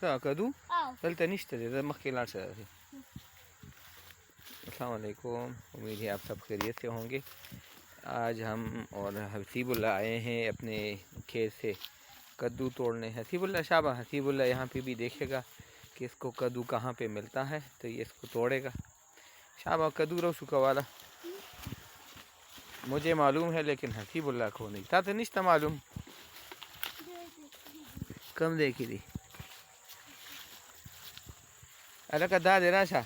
कदू चलते निश्चित मक्के लाट से। अस्सलाम वालेकुम, उम्मीद है आप सब खैरियत से होंगे। आज हम और हसीबुल्ला आए हैं अपने खेत से कद्दू तोड़ने। हसीबुल्ला शाबा, हसीबुल्ला यहाँ पे भी देखेगा कि इसको कद्दू कहाँ पे मिलता है तो ये इसको तोड़ेगा। शाबा कद्दू रो सुखा वाला मुझे मालूम है लेकिन हसीबुल्ला को नहीं था तो निश्ता मालूम। कम देखी थी अरे कदा दे रहा था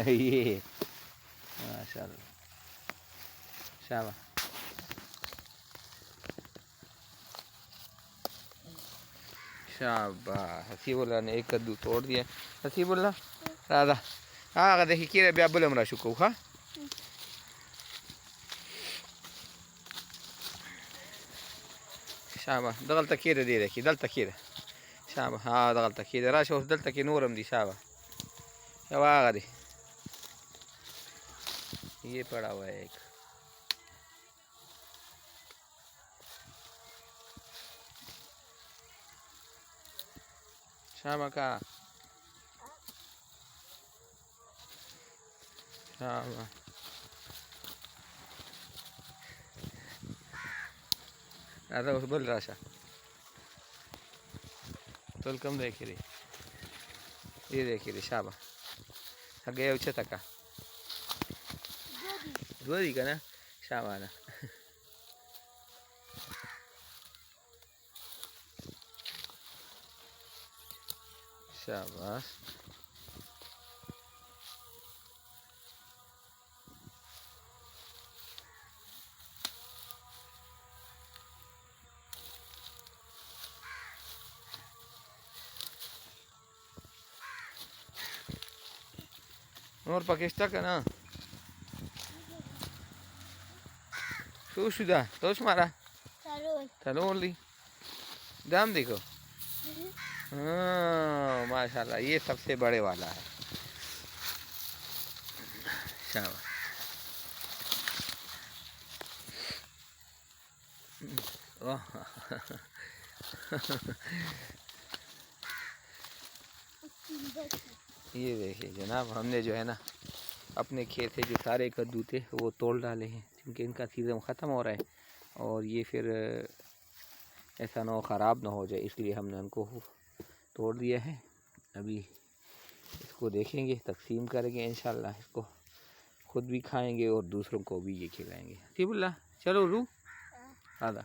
ये माशाल्लाह शाबा। शाबा, हसीबुल्ला ने एक कद्दू तोड़ दिया। हसीबुल्ला राधा हाँ देखी कीरे ब्या बोले मरा शुको खा। शाबा दगल तकीरे दे देखी दल तकीरे शाबा। हाँ दगल तकीरे राशो दल तकी नूरम दी शाबा। वाह दे ये पड़ा हुआ है एक। शाबा का शाबा राधा उस बोल राशा तो कम देखी रही ये देखी रही शाबा गया उच्छे तक दूरी का ना शाबा ना। शाबाश और पाकिस्तान का ना सुधा तोश मारा चलो ली दाम देखो। हाँ माशाल्लाह ये सबसे बड़े वाला है। शाबाश ये देखिए जनाब, हमने जो है ना अपने खेत से जो सारे कद्दू थे वो तोड़ डाले हैं क्योंकि इनका सीज़न ख़त्म हो रहा है और ये फिर ऐसा ना हो ख़राब ना हो जाए, इसलिए हमने उनको तोड़ दिया है। अभी इसको देखेंगे, तकसीम करेंगे इंशाल्लाह, इसको खुद भी खाएंगे और दूसरों को भी ये खिलाएंगे। ठीक बोला चलो रू आधा।